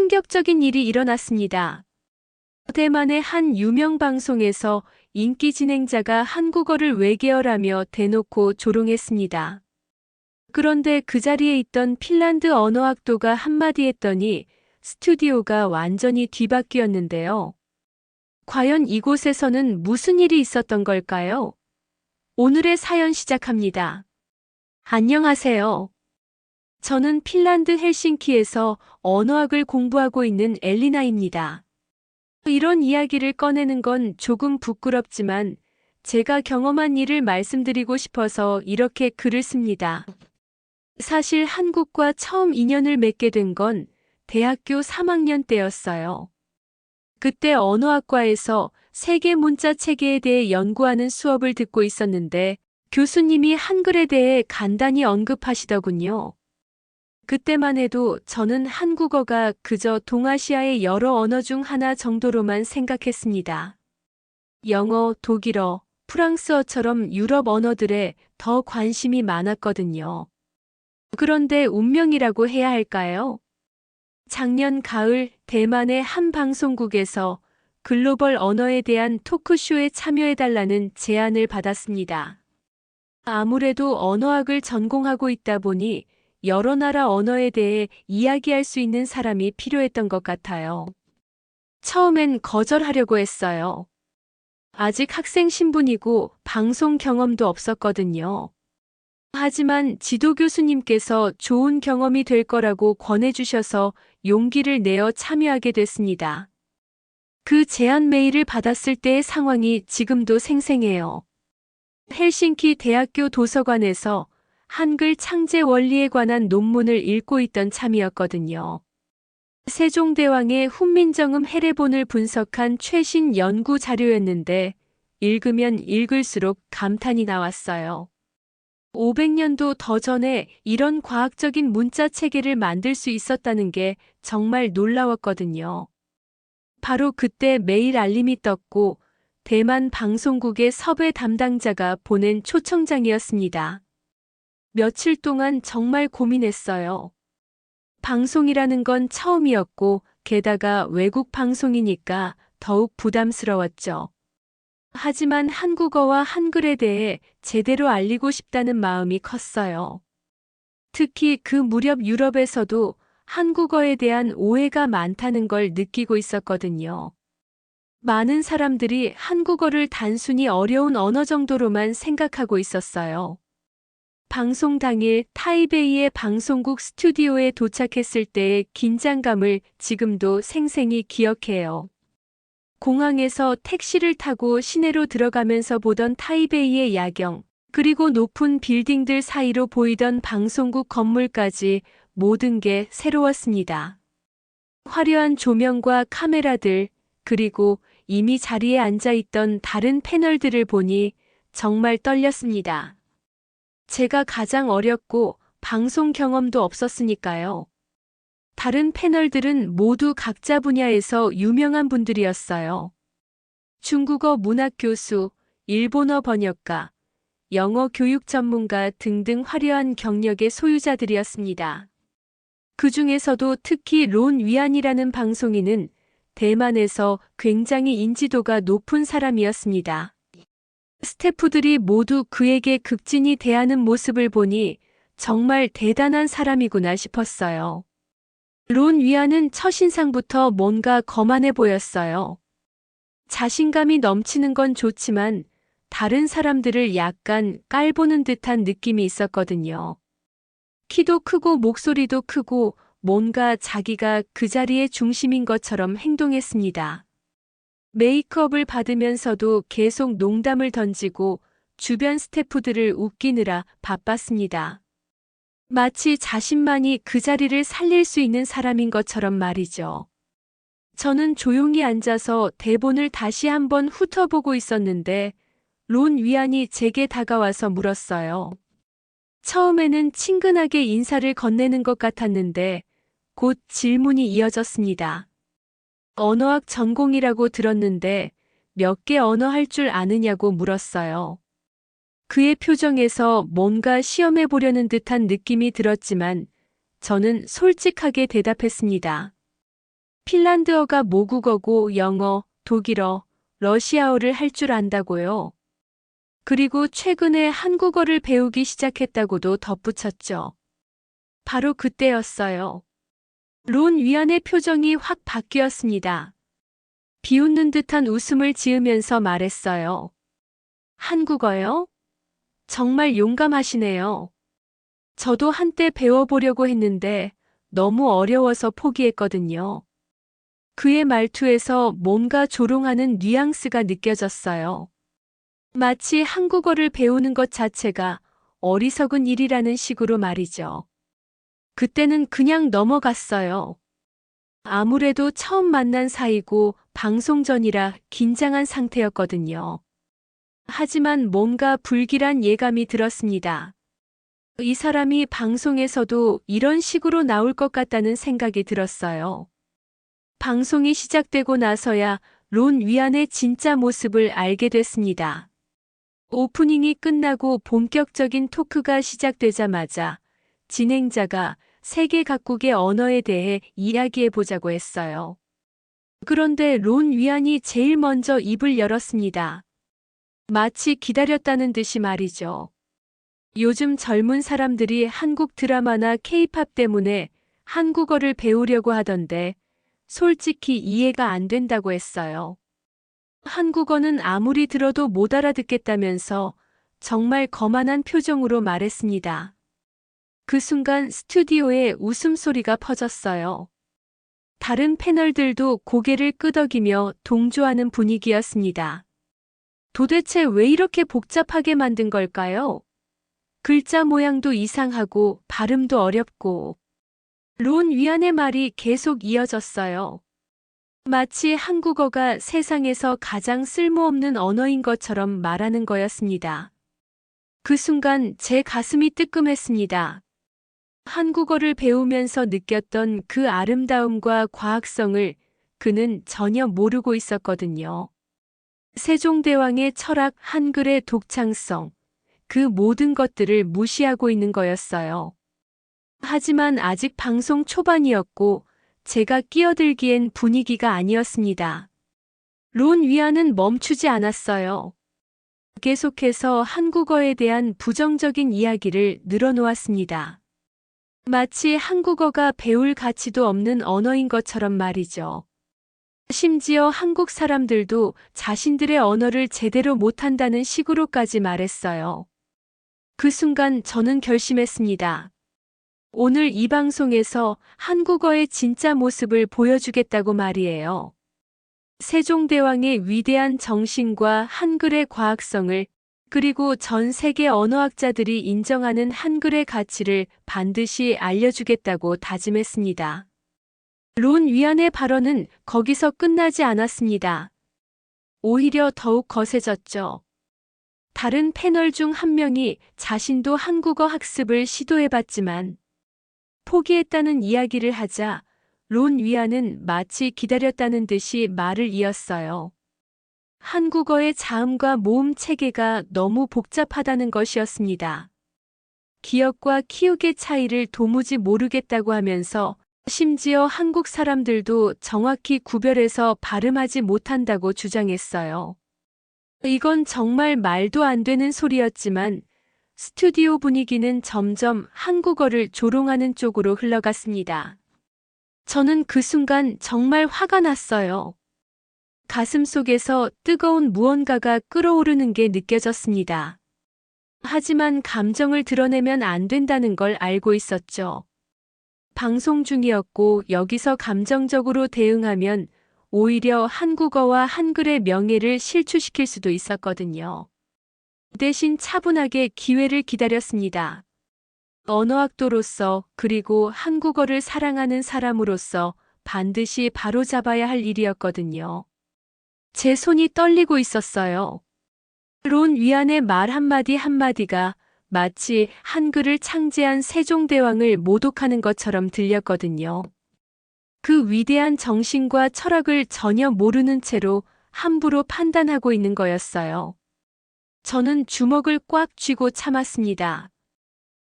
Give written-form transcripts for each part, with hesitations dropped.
충격적인 일이 일어났습니다. 대만의 한 유명 방송에서 인기 진행자가 한국어를 외계어라며 대놓고 조롱했습니다. 그런데 그 자리에 있던 핀란드 언어학도가 한마디 했더니 스튜디오가 완전히 뒤바뀌었는데요. 과연 이곳에서는 무슨 일이 있었던 걸까요? 오늘의 사연 시작합니다. 안녕하세요. 저는 핀란드 헬싱키에서 언어학을 공부하고 있는 엘리나입니다. 이런 이야기를 꺼내는 건 조금 부끄럽지만 제가 경험한 일을 말씀드리고 싶어서 이렇게 글을 씁니다. 사실 한국과 처음 인연을 맺게 된 건 대학교 3학년 때였어요. 그때 언어학과에서 세계 문자 체계에 대해 연구하는 수업을 듣고 있었는데 교수님이 한글에 대해 간단히 언급하시더군요. 그때만 해도 저는 한국어가 그저 동아시아의 여러 언어 중 하나 정도로만 생각했습니다. 영어, 독일어, 프랑스어처럼 유럽 언어들에 더 관심이 많았거든요. 그런데 운명이라고 해야 할까요? 작년 가을 대만의 한 방송국에서 글로벌 언어에 대한 토크쇼에 참여해달라는 제안을 받았습니다. 아무래도 언어학을 전공하고 있다 보니 여러 나라 언어에 대해 이야기할 수 있는 사람이 필요했던 것 같아요. 처음엔 거절하려고 했어요. 아직 학생 신분이고 방송 경험도 없었거든요. 하지만 지도 교수님께서 좋은 경험이 될 거라고 권해주셔서 용기를 내어 참여하게 됐습니다. 그 제안 메일을 받았을 때의 상황이 지금도 생생해요. 헬싱키 대학교 도서관에서 한글 창제 원리에 관한 논문을 읽고 있던 참이었거든요. 세종대왕의 훈민정음 해례본을 분석한 최신 연구 자료였는데 읽으면 읽을수록 감탄이 나왔어요. 500년도 더 전에 이런 과학적인 문자 체계를 만들 수 있었다는 게 정말 놀라웠거든요. 바로 그때 메일 알림이 떴고 대만 방송국의 섭외 담당자가 보낸 초청장이었습니다. 며칠 동안 정말 고민했어요. 방송이라는 건 처음이었고 게다가 외국 방송이니까 더욱 부담스러웠죠. 하지만 한국어와 한글에 대해 제대로 알리고 싶다는 마음이 컸어요. 특히 그 무렵 유럽에서도 한국어에 대한 오해가 많다는 걸 느끼고 있었거든요. 많은 사람들이 한국어를 단순히 어려운 언어 정도로만 생각하고 있었어요. 방송 당일 타이베이의 방송국 스튜디오에 도착했을 때의 긴장감을 지금도 생생히 기억해요. 공항에서 택시를 타고 시내로 들어가면서 보던 타이베이의 야경, 그리고 높은 빌딩들 사이로 보이던 방송국 건물까지 모든 게 새로웠습니다. 화려한 조명과 카메라들, 그리고 이미 자리에 앉아 있던 다른 패널들을 보니 정말 떨렸습니다. 제가 가장 어렸고 방송 경험도 없었으니까요. 다른 패널들은 모두 각자 분야에서 유명한 분들이었어요. 중국어 문학 교수, 일본어 번역가, 영어 교육 전문가 등등 화려한 경력의 소유자들이었습니다. 그 중에서도 특히 론 위안이라는 방송인은 대만에서 굉장히 인지도가 높은 사람이었습니다. 스태프들이 모두 그에게 극진히 대하는 모습을 보니 정말 대단한 사람이구나 싶었어요. 론 위안은 첫인상부터 뭔가 거만해 보였어요. 자신감이 넘치는 건 좋지만 다른 사람들을 약간 깔보는 듯한 느낌이 있었거든요. 키도 크고 목소리도 크고 뭔가 자기가 그 자리의 중심인 것처럼 행동했습니다. 메이크업을 받으면서도 계속 농담을 던지고 주변 스태프들을 웃기느라 바빴습니다. 마치 자신만이 그 자리를 살릴 수 있는 사람인 것처럼 말이죠. 저는 조용히 앉아서 대본을 다시 한번 훑어보고 있었는데 론 위안이 제게 다가와서 물었어요. 처음에는 친근하게 인사를 건네는 것 같았는데 곧 질문이 이어졌습니다. 언어학 전공이라고 들었는데 몇 개 언어 할 줄 아느냐고 물었어요. 그의 표정에서 뭔가 시험해 보려는 듯한 느낌이 들었지만 저는 솔직하게 대답했습니다. 핀란드어가 모국어고 영어, 독일어, 러시아어를 할 줄 안다고요. 그리고 최근에 한국어를 배우기 시작했다고도 덧붙였죠. 바로 그때였어요. 론 위안의 표정이 확 바뀌었습니다. 비웃는 듯한 웃음을 지으면서 말했어요. 한국어요? 정말 용감하시네요. 저도 한때 배워보려고 했는데 너무 어려워서 포기했거든요. 그의 말투에서 뭔가 조롱하는 뉘앙스가 느껴졌어요. 마치 한국어를 배우는 것 자체가 어리석은 일이라는 식으로 말이죠. 그때는 그냥 넘어갔어요. 아무래도 처음 만난 사이고 방송 전이라 긴장한 상태였거든요. 하지만 뭔가 불길한 예감이 들었습니다. 이 사람이 방송에서도 이런 식으로 나올 것 같다는 생각이 들었어요. 방송이 시작되고 나서야 론 위안의 진짜 모습을 알게 됐습니다. 오프닝이 끝나고 본격적인 토크가 시작되자마자 진행자가 세계 각국의 언어에 대해 이야기해 보자고 했어요. 그런데 론 위안이 제일 먼저 입을 열었습니다. 마치 기다렸다는 듯이 말이죠. 요즘 젊은 사람들이 한국 드라마나 케이팝 때문에 한국어를 배우려고 하던데 솔직히 이해가 안 된다고 했어요. 한국어는 아무리 들어도 못 알아듣겠다면서 정말 거만한 표정으로 말했습니다. 그 순간 스튜디오에 웃음소리가 퍼졌어요. 다른 패널들도 고개를 끄덕이며 동조하는 분위기였습니다. 도대체 왜 이렇게 복잡하게 만든 걸까요? 글자 모양도 이상하고 발음도 어렵고. 론 위안의 말이 계속 이어졌어요. 마치 한국어가 세상에서 가장 쓸모없는 언어인 것처럼 말하는 거였습니다. 그 순간 제 가슴이 뜨끔했습니다. 한국어를 배우면서 느꼈던 그 아름다움과 과학성을 그는 전혀 모르고 있었거든요. 세종대왕의 철학, 한글의 독창성, 그 모든 것들을 무시하고 있는 거였어요. 하지만 아직 방송 초반이었고 제가 끼어들기엔 분위기가 아니었습니다. 론 위안은 멈추지 않았어요. 계속해서 한국어에 대한 부정적인 이야기를 늘어놓았습니다. 마치 한국어가 배울 가치도 없는 언어인 것처럼 말이죠. 심지어 한국 사람들도 자신들의 언어를 제대로 못한다는 식으로까지 말했어요. 그 순간 저는 결심했습니다. 오늘 이 방송에서 한국어의 진짜 모습을 보여주겠다고 말이에요. 세종대왕의 위대한 정신과 한글의 과학성을 그리고 전 세계 언어학자들이 인정하는 한글의 가치를 반드시 알려주겠다고 다짐했습니다. 론 위안의 발언은 거기서 끝나지 않았습니다. 오히려 더욱 거세졌죠. 다른 패널 중 한 명이 자신도 한국어 학습을 시도해봤지만 포기했다는 이야기를 하자 론 위안은 마치 기다렸다는 듯이 말을 이었어요. 한국어의 자음과 모음 체계가 너무 복잡하다는 것이었습니다. 기역과 키읔의 차이를 도무지 모르겠다고 하면서 심지어 한국 사람들도 정확히 구별해서 발음하지 못한다고 주장했어요. 이건 정말 말도 안 되는 소리였지만 스튜디오 분위기는 점점 한국어를 조롱하는 쪽으로 흘러갔습니다. 저는 그 순간 정말 화가 났어요. 가슴 속에서 뜨거운 무언가가 끓어오르는 게 느껴졌습니다. 하지만 감정을 드러내면 안 된다는 걸 알고 있었죠. 방송 중이었고 여기서 감정적으로 대응하면 오히려 한국어와 한글의 명예를 실추시킬 수도 있었거든요. 대신 차분하게 기회를 기다렸습니다. 언어학도로서 그리고 한국어를 사랑하는 사람으로서 반드시 바로잡아야 할 일이었거든요. 제 손이 떨리고 있었어요. 론 위안의 말 한마디 한마디가 마치 한글을 창제한 세종대왕을 모독하는 것처럼 들렸거든요. 그 위대한 정신과 철학을 전혀 모르는 채로 함부로 판단하고 있는 거였어요. 저는 주먹을 꽉 쥐고 참았습니다.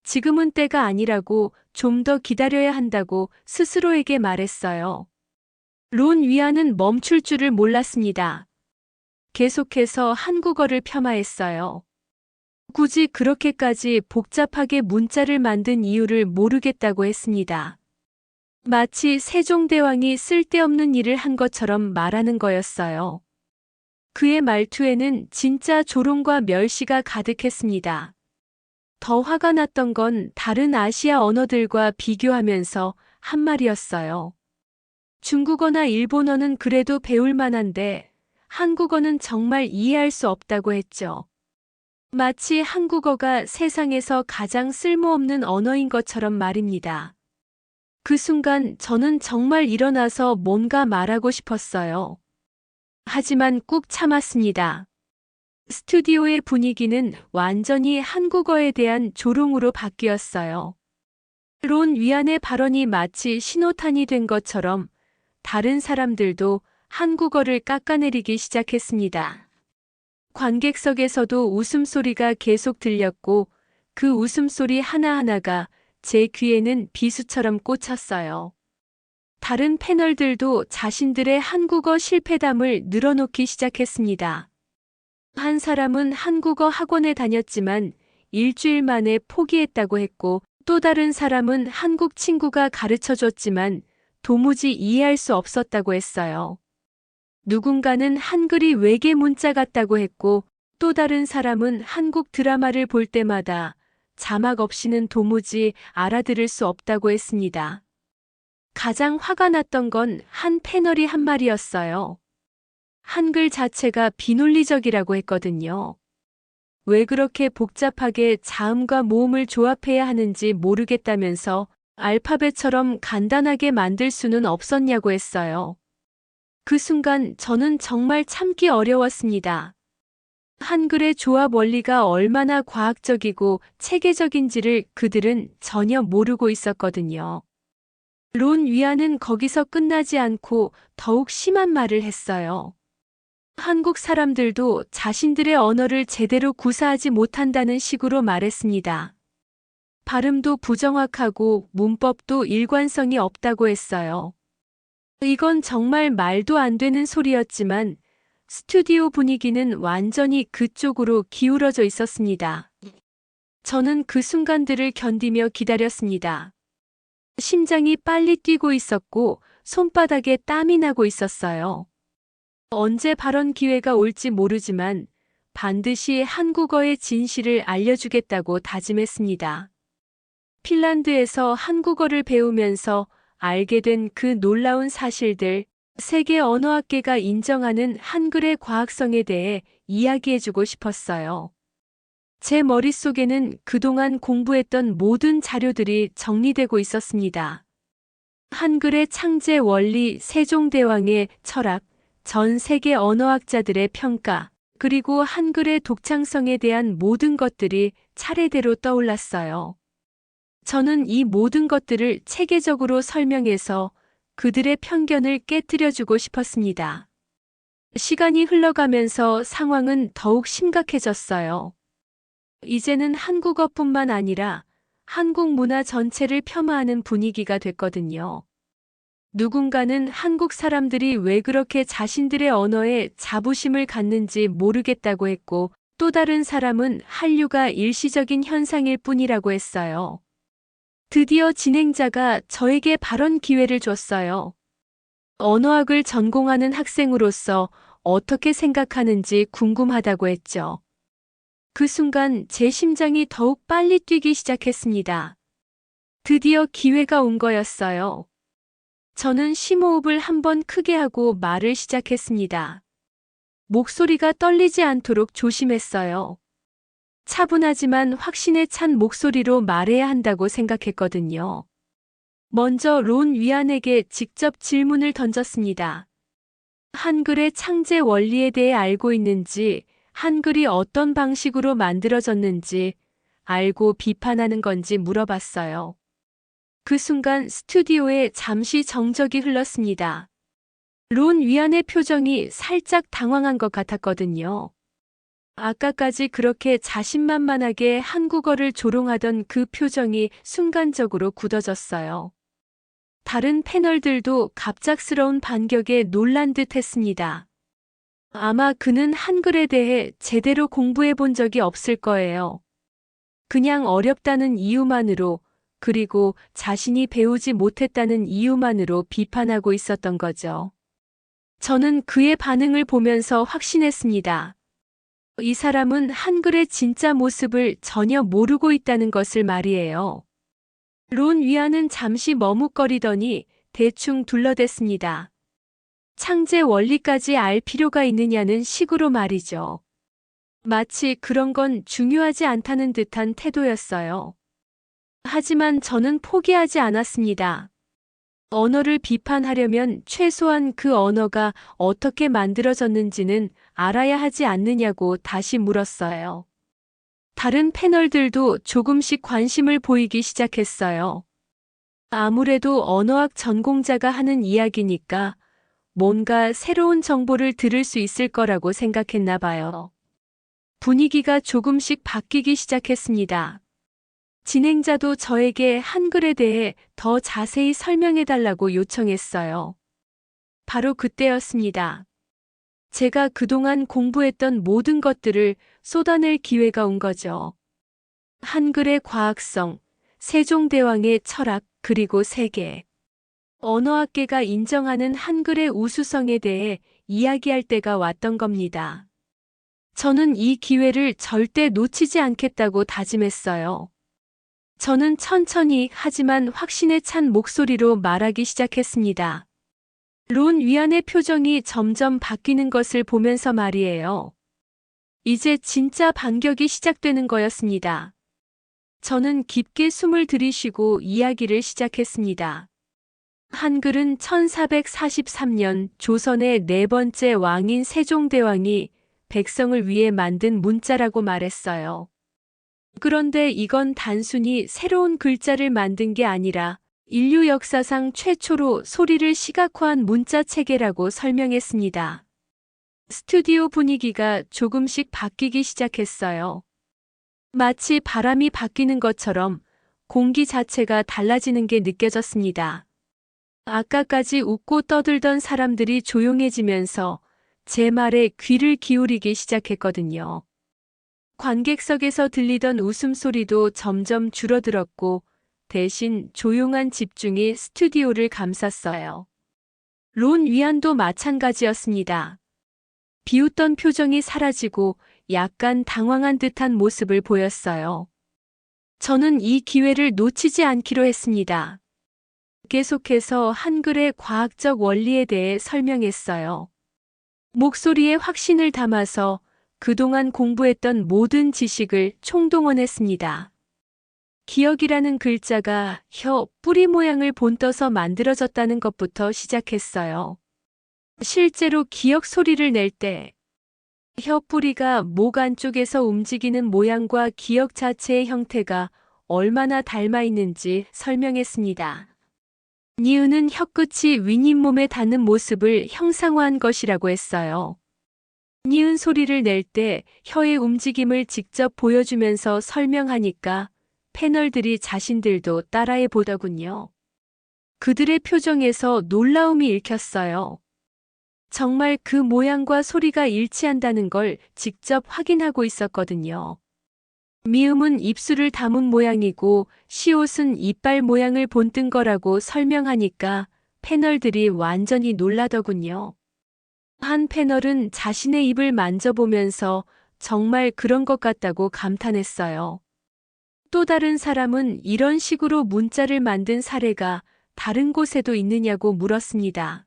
지금은 때가 아니라고 좀 더 기다려야 한다고 스스로에게 말했어요. 론 위안은 멈출 줄을 몰랐습니다. 계속해서 한국어를 폄하했어요. 굳이 그렇게까지 복잡하게 문자를 만든 이유를 모르겠다고 했습니다. 마치 세종대왕이 쓸데없는 일을 한 것처럼 말하는 거였어요. 그의 말투에는 진짜 조롱과 멸시가 가득했습니다. 더 화가 났던 건 다른 아시아 언어들과 비교하면서 한 말이었어요. 중국어나 일본어는 그래도 배울 만한데 한국어는 정말 이해할 수 없다고 했죠. 마치 한국어가 세상에서 가장 쓸모없는 언어인 것처럼 말입니다. 그 순간 저는 정말 일어나서 뭔가 말하고 싶었어요. 하지만 꾹 참았습니다. 스튜디오의 분위기는 완전히 한국어에 대한 조롱으로 바뀌었어요. 론 위안의 발언이 마치 신호탄이 된 것처럼 다른 사람들도 한국어를 깎아내리기 시작했습니다. 관객석에서도 웃음소리가 계속 들렸고 그 웃음소리 하나하나가 제 귀에는 비수처럼 꽂혔어요. 다른 패널들도 자신들의 한국어 실패담을 늘어놓기 시작했습니다. 한 사람은 한국어 학원에 다녔지만 일주일 만에 포기했다고 했고 또 다른 사람은 한국 친구가 가르쳐줬지만 도무지 이해할 수 없었다고 했어요. 누군가는 한글이 외계 문자 같다고 했고 또 다른 사람은 한국 드라마를 볼 때마다 자막 없이는 도무지 알아들을 수 없다고 했습니다. 가장 화가 났던 건 한 패널이 한 말이었어요. 한글 자체가 비논리적이라고 했거든요. 왜 그렇게 복잡하게 자음과 모음을 조합해야 하는지 모르겠다면서 알파벳처럼 간단하게 만들 수는 없었냐고 했어요. 그 순간 저는 정말 참기 어려웠습니다. 한글의 조합 원리가 얼마나 과학적이고 체계적인지를 그들은 전혀 모르고 있었거든요. 론 위안은 거기서 끝나지 않고 더욱 심한 말을 했어요. 한국 사람들도 자신들의 언어를 제대로 구사하지 못한다는 식으로 말했습니다. 발음도 부정확하고 문법도 일관성이 없다고 했어요. 이건 정말 말도 안 되는 소리였지만 스튜디오 분위기는 완전히 그쪽으로 기울어져 있었습니다. 저는 그 순간들을 견디며 기다렸습니다. 심장이 빨리 뛰고 있었고 손바닥에 땀이 나고 있었어요. 언제 발언 기회가 올지 모르지만 반드시 한국어의 진실을 알려주겠다고 다짐했습니다. 핀란드에서 한국어를 배우면서 알게 된 그 놀라운 사실들, 세계 언어학계가 인정하는 한글의 과학성에 대해 이야기해주고 싶었어요. 제 머릿속에는 그동안 공부했던 모든 자료들이 정리되고 있었습니다. 한글의 창제 원리, 세종대왕의 철학, 전 세계 언어학자들의 평가, 그리고 한글의 독창성에 대한 모든 것들이 차례대로 떠올랐어요. 저는 이 모든 것들을 체계적으로 설명해서 그들의 편견을 깨뜨려주고 싶었습니다. 시간이 흘러가면서 상황은 더욱 심각해졌어요. 이제는 한국어뿐만 아니라 한국 문화 전체를 폄하하는 분위기가 됐거든요. 누군가는 한국 사람들이 왜 그렇게 자신들의 언어에 자부심을 갖는지 모르겠다고 했고 또 다른 사람은 한류가 일시적인 현상일 뿐이라고 했어요. 드디어 진행자가 저에게 발언 기회를 줬어요. 언어학을 전공하는 학생으로서 어떻게 생각하는지 궁금하다고 했죠. 그 순간 제 심장이 더욱 빨리 뛰기 시작했습니다. 드디어 기회가 온 거였어요. 저는 심호흡을 한번 크게 하고 말을 시작했습니다. 목소리가 떨리지 않도록 조심했어요. 차분하지만 확신에 찬 목소리로 말해야 한다고 생각했거든요. 먼저 론 위안에게 직접 질문을 던졌습니다. 한글의 창제 원리에 대해 알고 있는지, 한글이 어떤 방식으로 만들어졌는지 알고 비판하는 건지 물어봤어요. 그 순간 스튜디오에 잠시 정적이 흘렀습니다. 론 위안의 표정이 살짝 당황한 것 같았거든요. 아까까지 그렇게 자신만만하게 한국어를 조롱하던 그 표정이 순간적으로 굳어졌어요. 다른 패널들도 갑작스러운 반격에 놀란 듯 했습니다. 아마 그는 한글에 대해 제대로 공부해 본 적이 없을 거예요. 그냥 어렵다는 이유만으로, 그리고 자신이 배우지 못했다는 이유만으로 비판하고 있었던 거죠. 저는 그의 반응을 보면서 확신했습니다. 이 사람은 한글의 진짜 모습을 전혀 모르고 있다는 것을 말이에요. 론 위안은 잠시 머뭇거리더니 대충 둘러댔습니다. 창제 원리까지 알 필요가 있느냐는 식으로 말이죠. 마치 그런 건 중요하지 않다는 듯한 태도였어요. 하지만 저는 포기하지 않았습니다. 언어를 비판하려면 최소한 그 언어가 어떻게 만들어졌는지는 알아야 하지 않느냐고 다시 물었어요. 다른 패널들도 조금씩 관심을 보이기 시작했어요. 아무래도 언어학 전공자가 하는 이야기니까 뭔가 새로운 정보를 들을 수 있을 거라고 생각했나 봐요. 분위기가 조금씩 바뀌기 시작했습니다. 진행자도 저에게 한글에 대해 더 자세히 설명해 달라고 요청했어요. 바로 그때였습니다. 제가 그동안 공부했던 모든 것들을 쏟아낼 기회가 온 거죠. 한글의 과학성, 세종대왕의 철학, 그리고 세계. 언어학계가 인정하는 한글의 우수성에 대해 이야기할 때가 왔던 겁니다. 저는 이 기회를 절대 놓치지 않겠다고 다짐했어요. 저는 천천히 하지만 확신에 찬 목소리로 말하기 시작했습니다. 론 위안의 표정이 점점 바뀌는 것을 보면서 말이에요. 이제 진짜 반격이 시작되는 거였습니다. 저는 깊게 숨을 들이쉬고 이야기를 시작했습니다. 한글은 1443년 조선의 네 번째 왕인 세종대왕이 백성을 위해 만든 문자라고 말했어요. 그런데 이건 단순히 새로운 글자를 만든 게 아니라 인류 역사상 최초로 소리를 시각화한 문자 체계라고 설명했습니다. 스튜디오 분위기가 조금씩 바뀌기 시작했어요. 마치 바람이 바뀌는 것처럼 공기 자체가 달라지는 게 느껴졌습니다. 아까까지 웃고 떠들던 사람들이 조용해지면서 제 말에 귀를 기울이기 시작했거든요. 관객석에서 들리던 웃음소리도 점점 줄어들었고 대신 조용한 집중이 스튜디오를 감쌌어요. 론 위안도 마찬가지였습니다. 비웃던 표정이 사라지고 약간 당황한 듯한 모습을 보였어요. 저는 이 기회를 놓치지 않기로 했습니다. 계속해서 한글의 과학적 원리에 대해 설명했어요. 목소리에 확신을 담아서 그동안 공부했던 모든 지식을 총동원했습니다. 기억이라는 글자가 혀, 뿌리 모양을 본떠서 만들어졌다는 것부터 시작했어요. 실제로 기억 소리를 낼 때 혀 뿌리가 목 안쪽에서 움직이는 모양과 기억 자체의 형태가 얼마나 닮아 있는지 설명했습니다. 니은은 혀끝이 윗잇몸에 닿는 모습을 형상화한 것이라고 했어요. 니은 소리를 낼 때 혀의 움직임을 직접 보여주면서 설명하니까 패널들이 자신들도 따라해 보더군요. 그들의 표정에서 놀라움이 읽혔어요. 정말 그 모양과 소리가 일치한다는 걸 직접 확인하고 있었거든요. 미음은 입술을 담은 모양이고 시옷은 이빨 모양을 본뜬 거라고 설명하니까 패널들이 완전히 놀라더군요. 한 패널은 자신의 입을 만져보면서 정말 그런 것 같다고 감탄했어요. 또 다른 사람은 이런 식으로 문자를 만든 사례가 다른 곳에도 있느냐고 물었습니다.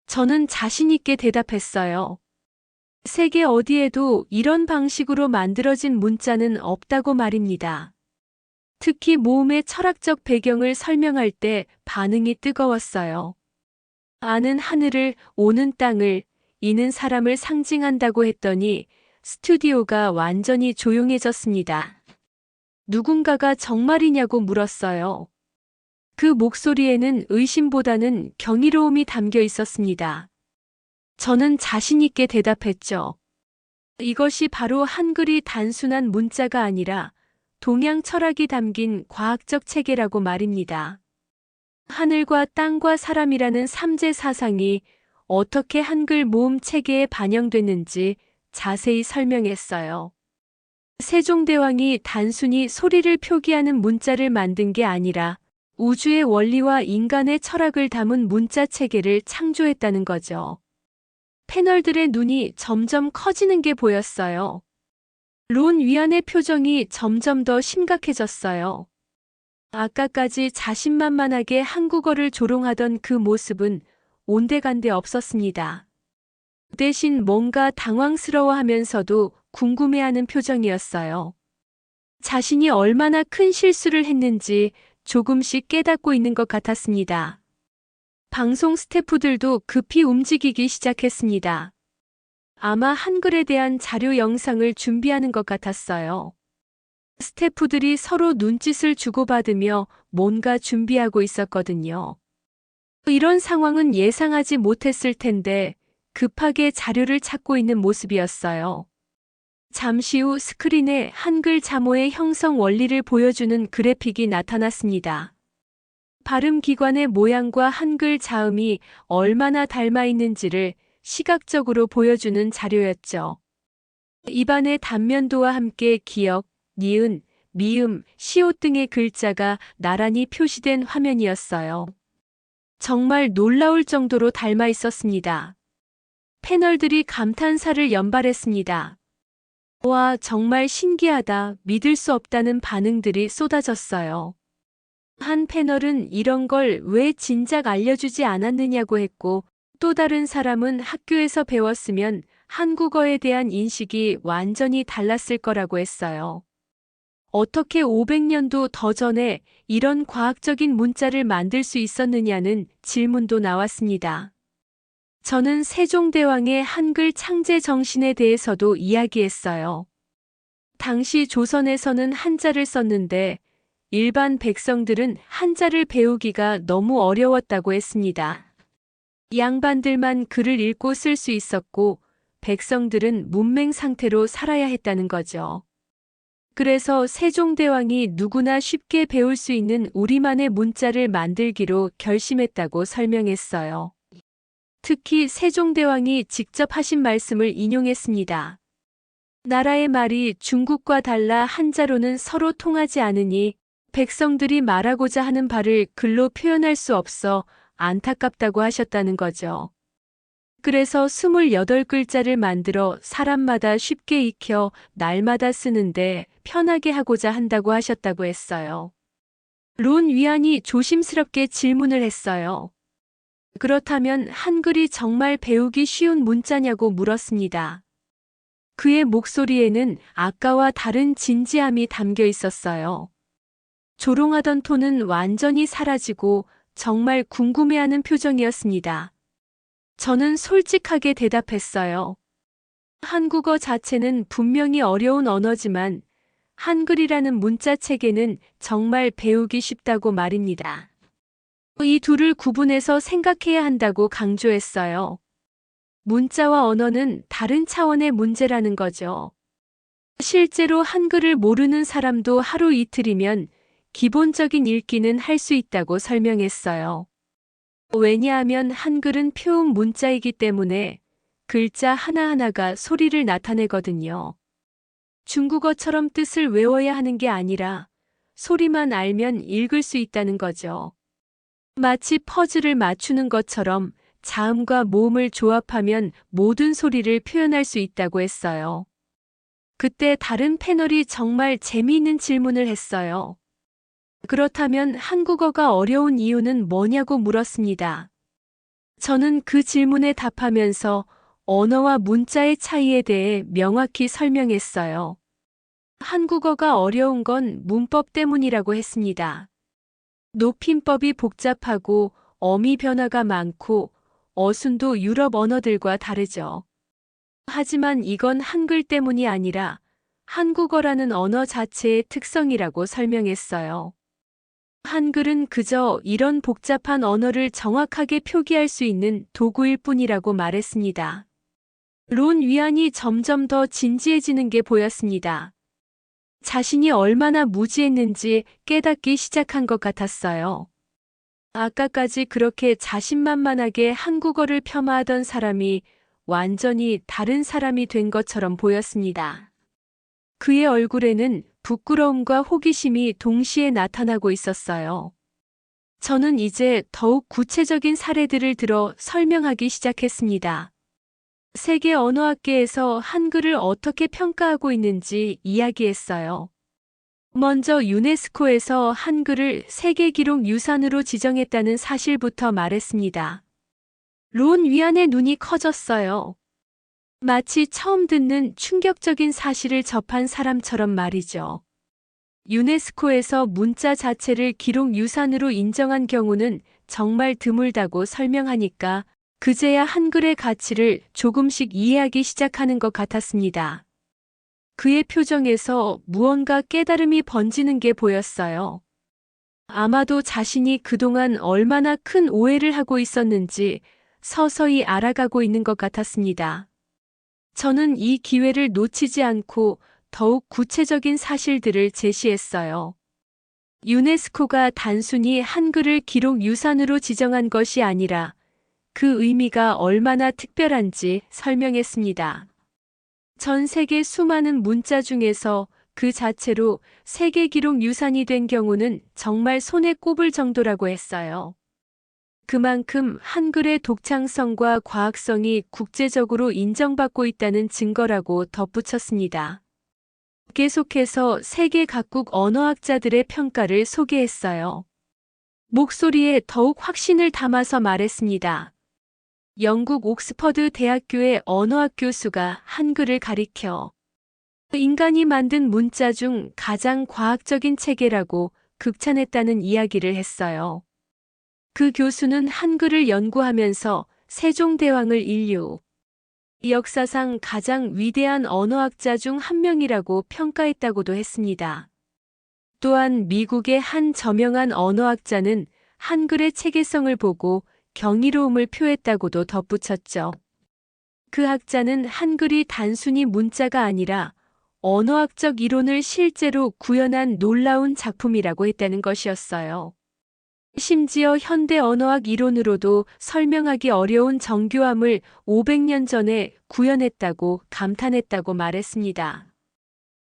저는 자신 있게 대답했어요. 세계 어디에도 이런 방식으로 만들어진 문자는 없다고 말입니다. 특히 모음의 철학적 배경을 설명할 때 반응이 뜨거웠어요. 아는 하늘을, 오는 땅을, 이는 사람을 상징한다고 했더니 스튜디오가 완전히 조용해졌습니다. 누군가가 정말이냐고 물었어요. 그 목소리에는 의심보다는 경이로움이 담겨 있었습니다. 저는 자신 있게 대답했죠. 이것이 바로 한글이 단순한 문자가 아니라 동양 철학이 담긴 과학적 체계라고 말입니다. 하늘과 땅과 사람이라는 삼재 사상이 어떻게 한글 모음 체계에 반영됐는지 자세히 설명했어요. 세종대왕이 단순히 소리를 표기하는 문자를 만든 게 아니라 우주의 원리와 인간의 철학을 담은 문자 체계를 창조했다는 거죠. 패널들의 눈이 점점 커지는 게 보였어요. 론 위안의 표정이 점점 더 심각해졌어요. 아까까지 자신만만하게 한국어를 조롱하던 그 모습은 온데간데 없었습니다. 대신 뭔가 당황스러워하면서도 궁금해하는 표정이었어요. 자신이 얼마나 큰 실수를 했는지 조금씩 깨닫고 있는 것 같았습니다. 방송 스태프들도 급히 움직이기 시작했습니다. 아마 한글에 대한 자료 영상을 준비하는 것 같았어요. 스태프들이 서로 눈짓을 주고받으며 뭔가 준비하고 있었거든요. 이런 상황은 예상하지 못했을 텐데 급하게 자료를 찾고 있는 모습이었어요. 잠시 후 스크린에 한글 자모의 형성 원리를 보여주는 그래픽이 나타났습니다. 발음 기관의 모양과 한글 자음이 얼마나 닮아 있는지를 시각적으로 보여주는 자료였죠. 입안의 단면도와 함께 기역, 니은, 미음, 시옷 등의 글자가 나란히 표시된 화면이었어요. 정말 놀라울 정도로 닮아 있었습니다. 패널들이 감탄사를 연발했습니다. 와, 정말 신기하다, 믿을 수 없다는 반응들이 쏟아졌어요. 한 패널은 이런 걸 왜 진작 알려주지 않았느냐고 했고, 또 다른 사람은 학교에서 배웠으면 한국어에 대한 인식이 완전히 달랐을 거라고 했어요. 어떻게 500년도 더 전에 이런 과학적인 문자를 만들 수 있었느냐는 질문도 나왔습니다. 저는 세종대왕의 한글 창제 정신에 대해서도 이야기했어요. 당시 조선에서는 한자를 썼는데 일반 백성들은 한자를 배우기가 너무 어려웠다고 했습니다. 양반들만 글을 읽고 쓸 수 있었고 백성들은 문맹 상태로 살아야 했다는 거죠. 그래서 세종대왕이 누구나 쉽게 배울 수 있는 우리만의 문자를 만들기로 결심했다고 설명했어요. 특히 세종대왕이 직접 하신 말씀을 인용했습니다. 나라의 말이 중국과 달라 한자로는 서로 통하지 않으니 백성들이 말하고자 하는 바를 글로 표현할 수 없어 안타깝다고 하셨다는 거죠. 그래서 28글자를 만들어 사람마다 쉽게 익혀 날마다 쓰는데 편하게 하고자 한다고 하셨다고 했어요. 론 위안이 조심스럽게 질문을 했어요. 그렇다면 한글이 정말 배우기 쉬운 문자냐고 물었습니다. 그의 목소리에는 아까와 다른 진지함이 담겨 있었어요. 조롱하던 톤은 완전히 사라지고 정말 궁금해하는 표정이었습니다. 저는 솔직하게 대답했어요. 한국어 자체는 분명히 어려운 언어지만 한글이라는 문자 체계는 정말 배우기 쉽다고 말입니다. 이 둘을 구분해서 생각해야 한다고 강조했어요. 문자와 언어는 다른 차원의 문제라는 거죠. 실제로 한글을 모르는 사람도 하루 이틀이면 기본적인 읽기는 할 수 있다고 설명했어요. 왜냐하면 한글은 표음 문자이기 때문에 글자 하나하나가 소리를 나타내거든요. 중국어처럼 뜻을 외워야 하는 게 아니라 소리만 알면 읽을 수 있다는 거죠. 마치 퍼즐을 맞추는 것처럼 자음과 모음을 조합하면 모든 소리를 표현할 수 있다고 했어요. 그때 다른 패널이 정말 재미있는 질문을 했어요. 그렇다면 한국어가 어려운 이유는 뭐냐고 물었습니다. 저는 그 질문에 답하면서 언어와 문자의 차이에 대해 명확히 설명했어요. 한국어가 어려운 건 문법 때문이라고 했습니다. 높임법이 복잡하고 어미 변화가 많고 어순도 유럽 언어들과 다르죠. 하지만 이건 한글 때문이 아니라 한국어라는 언어 자체의 특성이라고 설명했어요. 한글은 그저 이런 복잡한 언어를 정확하게 표기할 수 있는 도구일 뿐이라고 말했습니다. 론 위안이 점점 더 진지해지는 게 보였습니다. 자신이 얼마나 무지했는지 깨닫기 시작한 것 같았어요. 아까까지 그렇게 자신만만하게 한국어를 폄하하던 사람이 완전히 다른 사람이 된 것처럼 보였습니다. 그의 얼굴에는 부끄러움과 호기심이 동시에 나타나고 있었어요. 저는 이제 더욱 구체적인 사례들을 들어 설명하기 시작했습니다. 세계 언어학계에서 한글을 어떻게 평가하고 있는지 이야기했어요. 먼저 유네스코에서 한글을 세계기록 유산으로 지정했다는 사실부터 말했습니다. 론 위안의 눈이 커졌어요. 마치 처음 듣는 충격적인 사실을 접한 사람처럼 말이죠. 유네스코에서 문자 자체를 기록 유산으로 인정한 경우는 정말 드물다고 설명하니까 그제야 한글의 가치를 조금씩 이해하기 시작하는 것 같았습니다. 그의 표정에서 무언가 깨달음이 번지는 게 보였어요. 아마도 자신이 그동안 얼마나 큰 오해를 하고 있었는지 서서히 알아가고 있는 것 같았습니다. 저는 이 기회를 놓치지 않고 더욱 구체적인 사실들을 제시했어요. 유네스코가 단순히 한글을 기록 유산으로 지정한 것이 아니라 그 의미가 얼마나 특별한지 설명했습니다. 전 세계 수많은 문자 중에서 그 자체로 세계 기록 유산이 된 경우는 정말 손에 꼽을 정도라고 했어요. 그만큼 한글의 독창성과 과학성이 국제적으로 인정받고 있다는 증거라고 덧붙였습니다. 계속해서 세계 각국 언어학자들의 평가를 소개했어요. 목소리에 더욱 확신을 담아서 말했습니다. 영국 옥스퍼드 대학교의 언어학 교수가 한글을 가리켜 인간이 만든 문자 중 가장 과학적인 체계라고 극찬했다는 이야기를 했어요. 그 교수는 한글을 연구하면서 세종대왕을 인류 역사상 가장 위대한 언어학자 중 한 명이라고 평가했다고도 했습니다. 또한 미국의 한 저명한 언어학자는 한글의 체계성을 보고 경이로움을 표했다고도 덧붙였죠. 그 학자는 한글이 단순히 문자가 아니라 언어학적 이론을 실제로 구현한 놀라운 작품이라고 했다는 것이었어요. 심지어 현대 언어학 이론으로도 설명하기 어려운 정교함을 500년 전에 구현했다고 감탄했다고 말했습니다.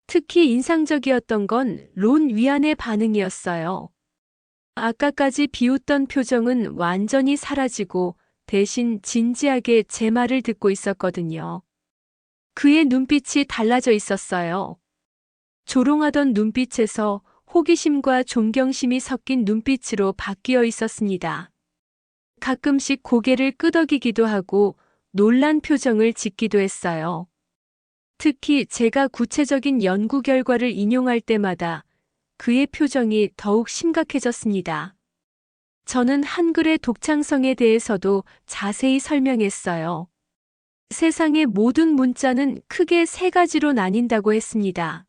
특히 인상적이었던 건 론 위안의 반응이었어요. 아까까지 비웃던 표정은 완전히 사라지고 대신 진지하게 제 말을 듣고 있었거든요. 그의 눈빛이 달라져 있었어요. 조롱하던 눈빛에서 호기심과 존경심이 섞인 눈빛으로 바뀌어 있었습니다. 가끔씩 고개를 끄덕이기도 하고 놀란 표정을 짓기도 했어요. 특히 제가 구체적인 연구 결과를 인용할 때마다 그의 표정이 더욱 심각해졌습니다. 저는 한글의 독창성에 대해서도 자세히 설명했어요. 세상의 모든 문자는 크게 세 가지로 나뉜다고 했습니다.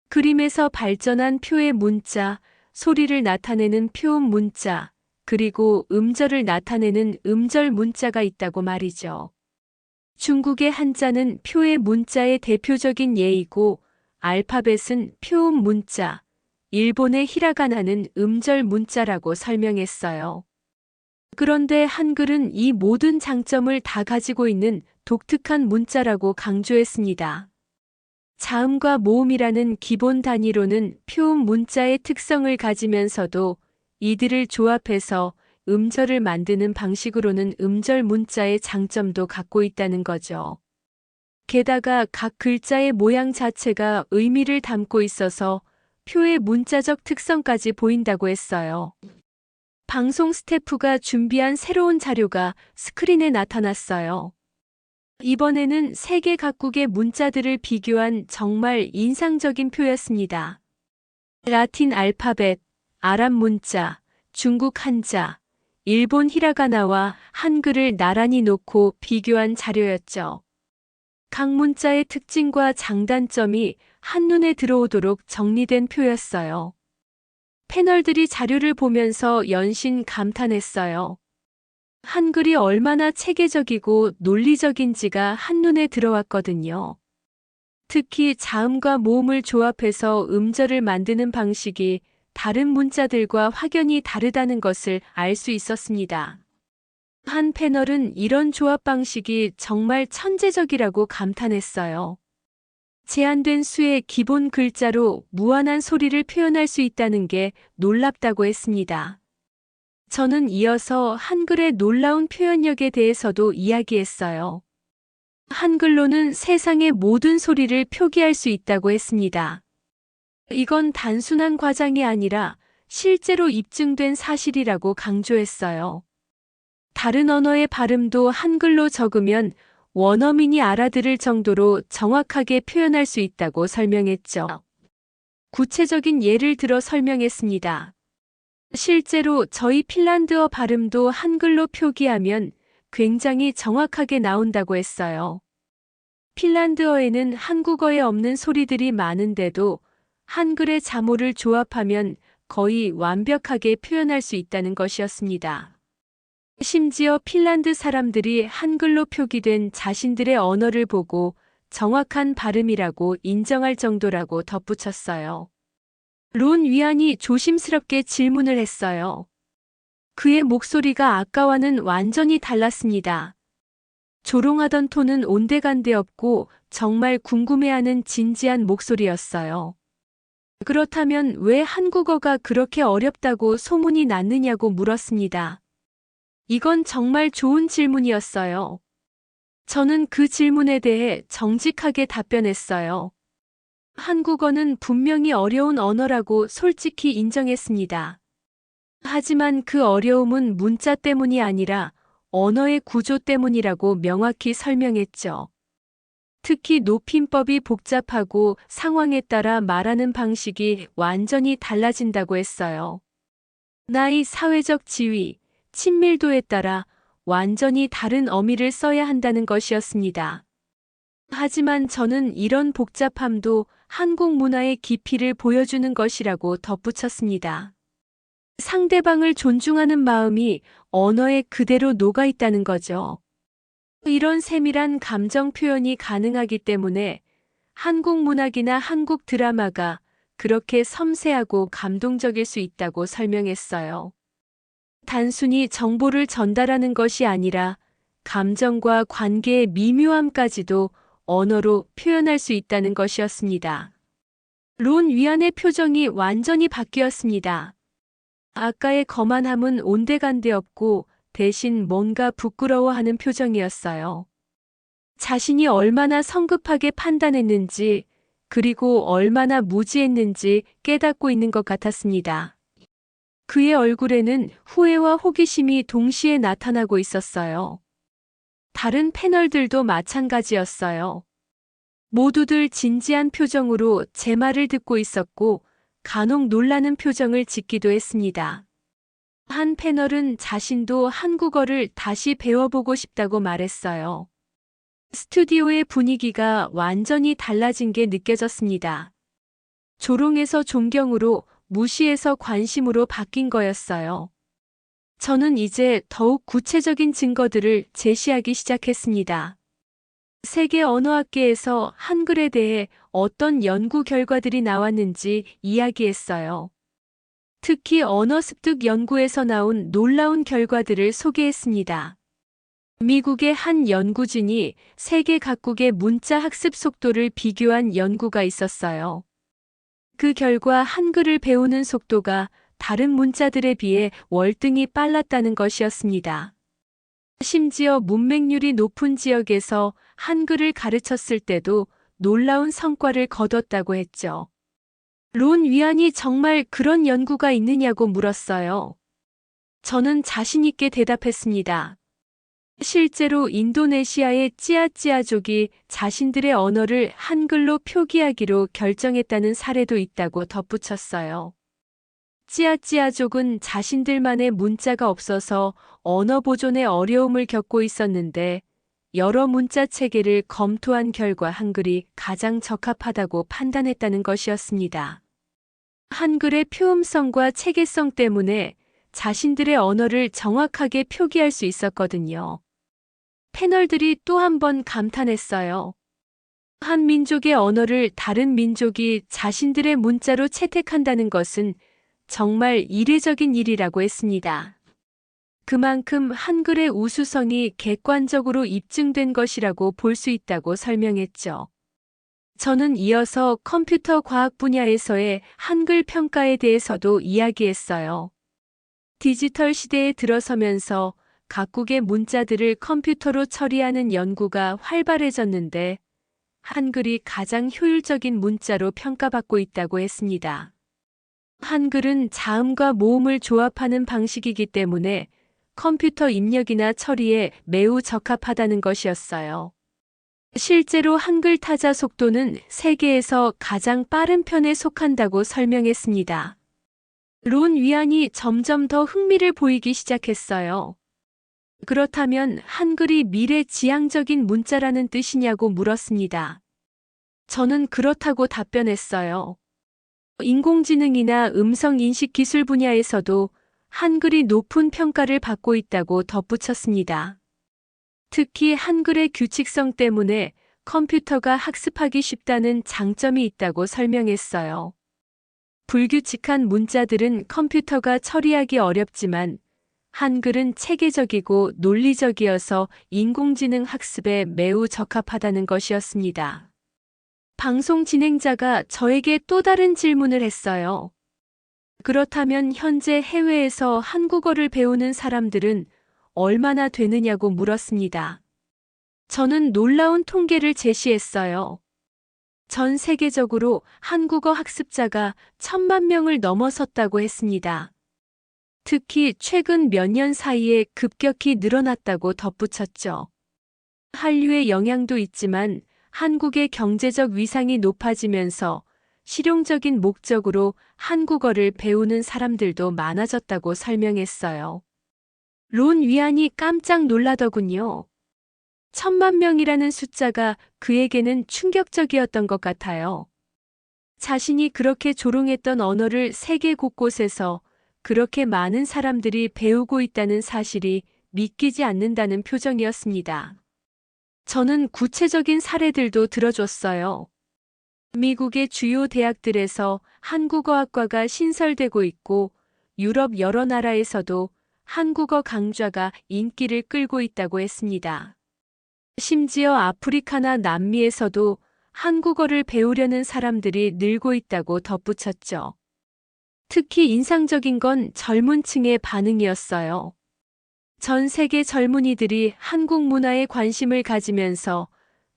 그림에서 발전한 표의 문자, 소리를 나타내는 표음 문자, 그리고 음절을 나타내는 음절 문자가 있다고 말이죠. 중국의 한자는 표의 문자의 대표적인 예이고 알파벳은 표음 문자, 일본의 히라가나는 음절 문자라고 설명했어요. 그런데 한글은 이 모든 장점을 다 가지고 있는 독특한 문자라고 강조했습니다. 자음과 모음이라는 기본 단위로는 표음 문자의 특성을 가지면서도 이들을 조합해서 음절을 만드는 방식으로는 음절 문자의 장점도 갖고 있다는 거죠. 게다가 각 글자의 모양 자체가 의미를 담고 있어서 표의 문자적 특성까지 보인다고 했어요. 방송 스태프가 준비한 새로운 자료가 스크린에 나타났어요. 이번에는 세계 각국의 문자들을 비교한 정말 인상적인 표였습니다. 라틴 알파벳, 아랍 문자, 중국 한자, 일본 히라가나와 한글을 나란히 놓고 비교한 자료였죠. 각 문자의 특징과 장단점이 한눈에 들어오도록 정리된 표였어요. 패널들이 자료를 보면서 연신 감탄했어요. 한글이 얼마나 체계적이고 논리적인지가 한눈에 들어왔거든요. 특히 자음과 모음을 조합해서 음절을 만드는 방식이 다른 문자들과 확연히 다르다는 것을 알 수 있었습니다. 한 패널은 이런 조합 방식이 정말 천재적이라고 감탄했어요. 제한된 수의 기본 글자로 무한한 소리를 표현할 수 있다는 게 놀랍다고 했습니다. 저는 이어서 한글의 놀라운 표현력에 대해서도 이야기했어요. 한글로는 세상의 모든 소리를 표기할 수 있다고 했습니다. 이건 단순한 과장이 아니라 실제로 입증된 사실이라고 강조했어요. 다른 언어의 발음도 한글로 적으면 원어민이 알아들을 정도로 정확하게 표현할 수 있다고 설명했죠. 구체적인 예를 들어 설명했습니다. 실제로 저희 핀란드어 발음도 한글로 표기하면 굉장히 정확하게 나온다고 했어요. 핀란드어에는 한국어에 없는 소리들이 많은데도 한글의 자모를 조합하면 거의 완벽하게 표현할 수 있다는 것이었습니다. 심지어 핀란드 사람들이 한글로 표기된 자신들의 언어를 보고 정확한 발음이라고 인정할 정도라고 덧붙였어요. 론 위안이 조심스럽게 질문을 했어요. 그의 목소리가 아까와는 완전히 달랐습니다. 조롱하던 톤은 온데간데 없고 정말 궁금해하는 진지한 목소리였어요. 그렇다면 왜 한국어가 그렇게 어렵다고 소문이 났느냐고 물었습니다. 이건 정말 좋은 질문이었어요. 저는 그 질문에 대해 정직하게 답변했어요. 한국어는 분명히 어려운 언어라고 솔직히 인정했습니다. 하지만 그 어려움은 문자 때문이 아니라 언어의 구조 때문이라고 명확히 설명했죠. 특히 높임법이 복잡하고 상황에 따라 말하는 방식이 완전히 달라진다고 했어요. 나이, 사회적 지위, 친밀도에 따라 완전히 다른 어미를 써야 한다는 것이었습니다. 하지만 저는 이런 복잡함도 한국 문화의 깊이를 보여주는 것이라고 덧붙였습니다. 상대방을 존중하는 마음이 언어에 그대로 녹아 있다는 거죠. 이런 세밀한 감정 표현이 가능하기 때문에 한국 문학이나 한국 드라마가 그렇게 섬세하고 감동적일 수 있다고 설명했어요. 단순히 정보를 전달하는 것이 아니라 감정과 관계의 미묘함까지도 언어로 표현할 수 있다는 것이었습니다. 론 위안의 표정이 완전히 바뀌었습니다. 아까의 거만함은 온데간데 없고 대신 뭔가 부끄러워하는 표정이었어요. 자신이 얼마나 성급하게 판단했는지 그리고 얼마나 무지했는지 깨닫고 있는 것 같았습니다. 그의 얼굴에는 후회와 호기심이 동시에 나타나고 있었어요. 다른 패널들도 마찬가지였어요. 모두들 진지한 표정으로 제 말을 듣고 있었고 간혹 놀라는 표정을 짓기도 했습니다. 한 패널은 자신도 한국어를 다시 배워보고 싶다고 말했어요. 스튜디오의 분위기가 완전히 달라진 게 느껴졌습니다. 조롱에서 존경으로, 무시에서 관심으로 바뀐 거였어요. 저는 이제 더욱 구체적인 증거들을 제시하기 시작했습니다. 세계 언어학계에서 한글에 대해 어떤 연구 결과들이 나왔는지 이야기했어요. 특히 언어 습득 연구에서 나온 놀라운 결과들을 소개했습니다. 미국의 한 연구진이 세계 각국의 문자 학습 속도를 비교한 연구가 있었어요. 그 결과 한글을 배우는 속도가 다른 문자들에 비해 월등히 빨랐다는 것이었습니다. 심지어 문맹률이 높은 지역에서 한글을 가르쳤을 때도 놀라운 성과를 거뒀다고 했죠. 론 위안이 정말 그런 연구가 있느냐고 물었어요. 저는 자신 있게 대답했습니다. 실제로 인도네시아의 찌아찌아족이 자신들의 언어를 한글로 표기하기로 결정했다는 사례도 있다고 덧붙였어요. 찌아찌아족은 자신들만의 문자가 없어서 언어 보존에 어려움을 겪고 있었는데 여러 문자 체계를 검토한 결과 한글이 가장 적합하다고 판단했다는 것이었습니다. 한글의 표음성과 체계성 때문에 자신들의 언어를 정확하게 표기할 수 있었거든요. 패널들이 또 한 번 감탄했어요. 한 민족의 언어를 다른 민족이 자신들의 문자로 채택한다는 것은 정말 이례적인 일이라고 했습니다. 그만큼 한글의 우수성이 객관적으로 입증된 것이라고 볼 수 있다고 설명했죠. 저는 이어서 컴퓨터 과학 분야에서의 한글 평가에 대해서도 이야기했어요. 디지털 시대에 들어서면서 각국의 문자들을 컴퓨터로 처리하는 연구가 활발해졌는데 한글이 가장 효율적인 문자로 평가받고 있다고 했습니다. 한글은 자음과 모음을 조합하는 방식이기 때문에 컴퓨터 입력이나 처리에 매우 적합하다는 것이었어요. 실제로 한글 타자 속도는 세계에서 가장 빠른 편에 속한다고 설명했습니다. 론 위안이 점점 더 흥미를 보이기 시작했어요. 그렇다면 한글이 미래지향적인 문자라는 뜻이냐고 물었습니다. 저는 그렇다고 답변했어요. 인공지능이나 음성인식 기술 분야에서도 한글이 높은 평가를 받고 있다고 덧붙였습니다. 특히 한글의 규칙성 때문에 컴퓨터가 학습하기 쉽다는 장점이 있다고 설명했어요. 불규칙한 문자들은 컴퓨터가 처리하기 어렵지만 한글은 체계적이고 논리적이어서 인공지능 학습에 매우 적합하다는 것이었습니다. 방송 진행자가 저에게 또 다른 질문을 했어요. 그렇다면 현재 해외에서 한국어를 배우는 사람들은 얼마나 되느냐고 물었습니다. 저는 놀라운 통계를 제시했어요. 전 세계적으로 한국어 학습자가 1,000만 명을 넘어섰다고 했습니다. 특히 최근 몇 년 사이에 급격히 늘어났다고 덧붙였죠. 한류의 영향도 있지만 한국의 경제적 위상이 높아지면서 실용적인 목적으로 한국어를 배우는 사람들도 많아졌다고 설명했어요. 론 위안이 깜짝 놀라더군요. 1,000만 명이라는 숫자가 그에게는 충격적이었던 것 같아요. 자신이 그렇게 조롱했던 언어를 세계 곳곳에서 그렇게 많은 사람들이 배우고 있다는 사실이 믿기지 않는다는 표정이었습니다. 저는 구체적인 사례들도 들어줬어요. 미국의 주요 대학들에서 한국어학과가 신설되고 있고 유럽 여러 나라에서도 한국어 강좌가 인기를 끌고 있다고 했습니다. 심지어 아프리카나 남미에서도 한국어를 배우려는 사람들이 늘고 있다고 덧붙였죠. 특히 인상적인 건 젊은 층의 반응이었어요. 전 세계 젊은이들이 한국 문화에 관심을 가지면서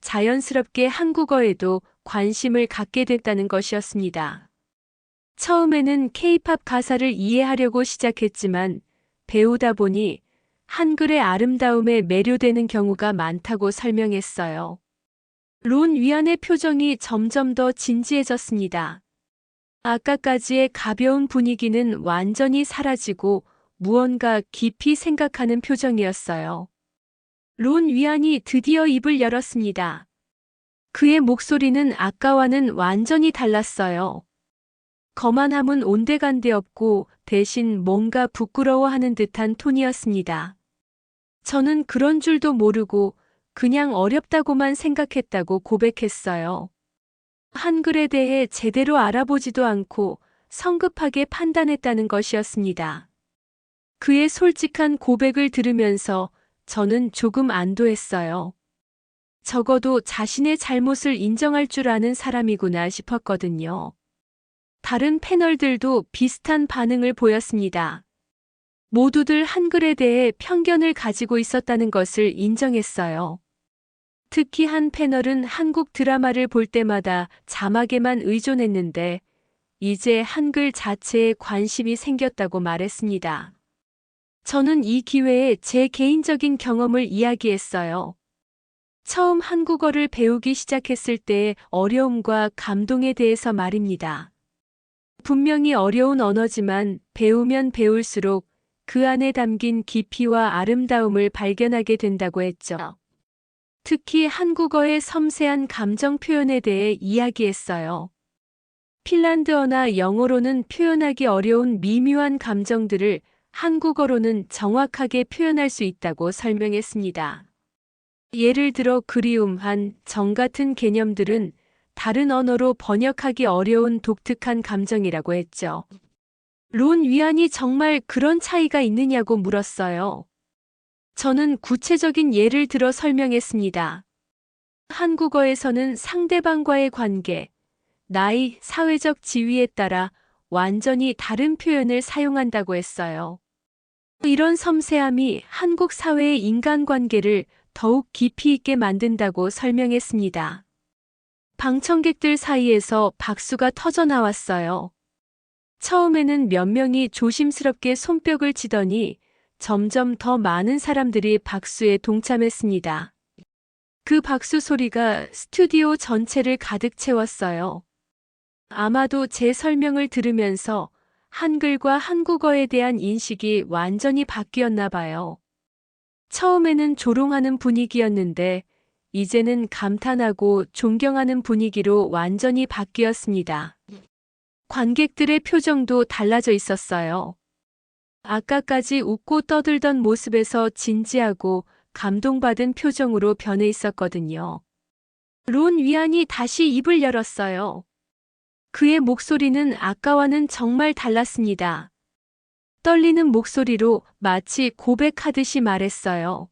자연스럽게 한국어에도 관심을 갖게 됐다는 것이었습니다. 처음에는 K-팝 가사를 이해하려고 시작했지만 배우다 보니 한글의 아름다움에 매료되는 경우가 많다고 설명했어요. 론 위안의 표정이 점점 더 진지해졌습니다. 아까까지의 가벼운 분위기는 완전히 사라지고 무언가 깊이 생각하는 표정이었어요. 론 위안이 드디어 입을 열었습니다. 그의 목소리는 아까와는 완전히 달랐어요. 거만함은 온데간데 없고 대신 뭔가 부끄러워하는 듯한 톤이었습니다. 저는 그런 줄도 모르고 그냥 어렵다고만 생각했다고 고백했어요. 한글에 대해 제대로 알아보지도 않고 성급하게 판단했다는 것이었습니다. 그의 솔직한 고백을 들으면서 저는 조금 안도했어요. 적어도 자신의 잘못을 인정할 줄 아는 사람이구나 싶었거든요. 다른 패널들도 비슷한 반응을 보였습니다. 모두들 한글에 대해 편견을 가지고 있었다는 것을 인정했어요. 특히 한 패널은 한국 드라마를 볼 때마다 자막에만 의존했는데 이제 한글 자체에 관심이 생겼다고 말했습니다. 저는 이 기회에 제 개인적인 경험을 이야기했어요. 처음 한국어를 배우기 시작했을 때의 어려움과 감동에 대해서 말입니다. 분명히 어려운 언어지만 배우면 배울수록 그 안에 담긴 깊이와 아름다움을 발견하게 된다고 했죠. 특히 한국어의 섬세한 감정 표현에 대해 이야기했어요. 핀란드어나 영어로는 표현하기 어려운 미묘한 감정들을 한국어로는 정확하게 표현할 수 있다고 설명했습니다. 예를 들어 그리움, 정 같은 개념들은 다른 언어로 번역하기 어려운 독특한 감정이라고 했죠. 론 위안이 정말 그런 차이가 있느냐고 물었어요. 저는 구체적인 예를 들어 설명했습니다. 한국어에서는 상대방과의 관계, 나이, 사회적 지위에 따라 완전히 다른 표현을 사용한다고 했어요. 이런 섬세함이 한국 사회의 인간관계를 더욱 깊이 있게 만든다고 설명했습니다. 방청객들 사이에서 박수가 터져 나왔어요. 처음에는 몇 명이 조심스럽게 손뼉을 치더니 점점 더 많은 사람들이 박수에 동참했습니다. 그 박수 소리가 스튜디오 전체를 가득 채웠어요. 아마도 제 설명을 들으면서 한글과 한국어에 대한 인식이 완전히 바뀌었나 봐요. 처음에는 조롱하는 분위기였는데 이제는 감탄하고 존경하는 분위기로 완전히 바뀌었습니다. 관객들의 표정도 달라져 있었어요. 아까까지 웃고 떠들던 모습에서 진지하고 감동받은 표정으로 변해 있었거든요. 론 위안이 다시 입을 열었어요. 그의 목소리는 아까와는 정말 달랐습니다. 떨리는 목소리로 마치 고백하듯이 말했어요.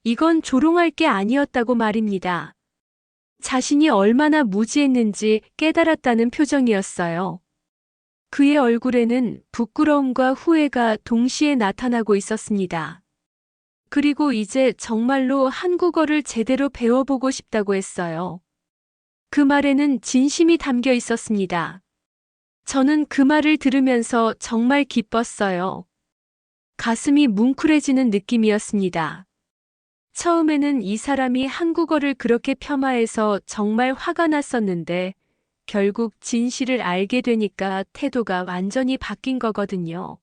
이건 조롱할 게 아니었다고 말입니다. 자신이 얼마나 무지했는지 깨달았다는 표정이었어요. 그의 얼굴에는 부끄러움과 후회가 동시에 나타나고 있었습니다. 그리고 이제 정말로 한국어를 제대로 배워보고 싶다고 했어요. 그 말에는 진심이 담겨 있었습니다. 저는 그 말을 들으면서 정말 기뻤어요. 가슴이 뭉클해지는 느낌이었습니다. 처음에는 이 사람이 한국어를 그렇게 폄하해서 정말 화가 났었는데 결국 진실을 알게 되니까 태도가 완전히 바뀐 거거든요.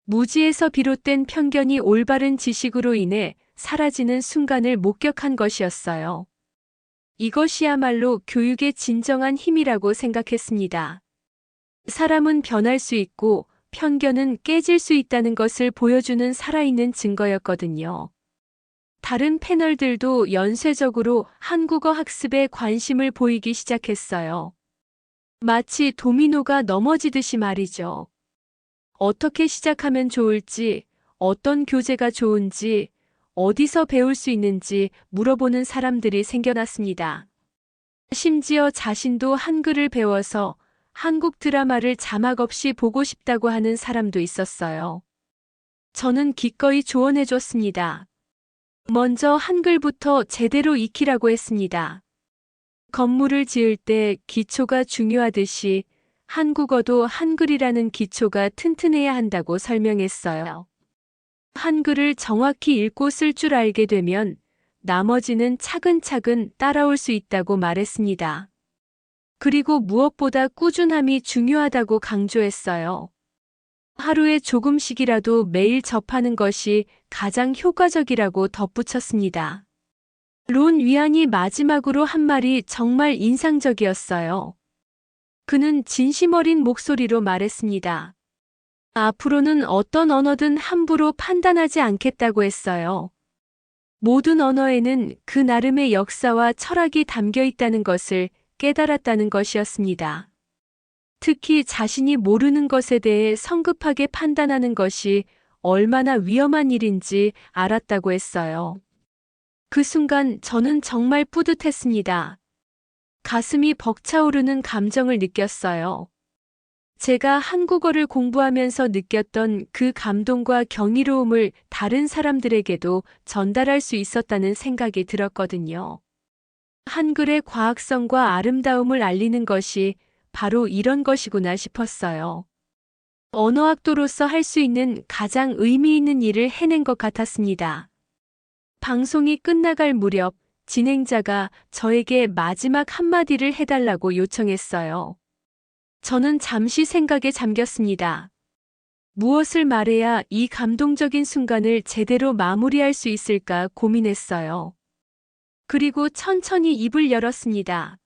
무지에서 비롯된 편견이 올바른 지식으로 인해 사라지는 순간을 목격한 것이었어요. 이것이야말로 교육의 진정한 힘이라고 생각했습니다. 사람은 변할 수 있고 편견은 깨질 수 있다는 것을 보여주는 살아있는 증거였거든요. 다른 패널들도 연쇄적으로 한국어 학습에 관심을 보이기 시작했어요. 마치 도미노가 넘어지듯이 말이죠. 어떻게 시작하면 좋을지, 어떤 교재가 좋은지, 어디서 배울 수 있는지 물어보는 사람들이 생겨났습니다. 심지어 자신도 한글을 배워서 한국 드라마를 자막 없이 보고 싶다고 하는 사람도 있었어요. 저는 기꺼이 조언해줬습니다. 먼저 한글부터 제대로 익히라고 했습니다. 건물을 지을 때 기초가 중요하듯이 한국어도 한글이라는 기초가 튼튼해야 한다고 설명했어요. 한글을 정확히 읽고 쓸 줄 알게 되면 나머지는 차근차근 따라올 수 있다고 말했습니다. 그리고 무엇보다 꾸준함이 중요하다고 강조했어요. 하루에 조금씩이라도 매일 접하는 것이 가장 효과적이라고 덧붙였습니다. 론 위안이 마지막으로 한 말이 정말 인상적이었어요. 그는 진심 어린 목소리로 말했습니다. 앞으로는 어떤 언어든 함부로 판단하지 않겠다고 했어요. 모든 언어에는 그 나름의 역사와 철학이 담겨 있다는 것을 깨달았다는 것이었습니다. 특히 자신이 모르는 것에 대해 성급하게 판단하는 것이 얼마나 위험한 일인지 알았다고 했어요. 그 순간 저는 정말 뿌듯했습니다. 가슴이 벅차오르는 감정을 느꼈어요. 제가 한국어를 공부하면서 느꼈던 그 감동과 경이로움을 다른 사람들에게도 전달할 수 있었다는 생각이 들었거든요. 한글의 과학성과 아름다움을 알리는 것이 바로 이런 것이구나 싶었어요. 언어학도로서 할 수 있는 가장 의미 있는 일을 해낸 것 같았습니다. 방송이 끝나갈 무렵 진행자가 저에게 마지막 한마디를 해달라고 요청했어요. 저는 잠시 생각에 잠겼습니다. 무엇을 말해야 이 감동적인 순간을 제대로 마무리할 수 있을까 고민했어요. 그리고 천천히 입을 열었습니다.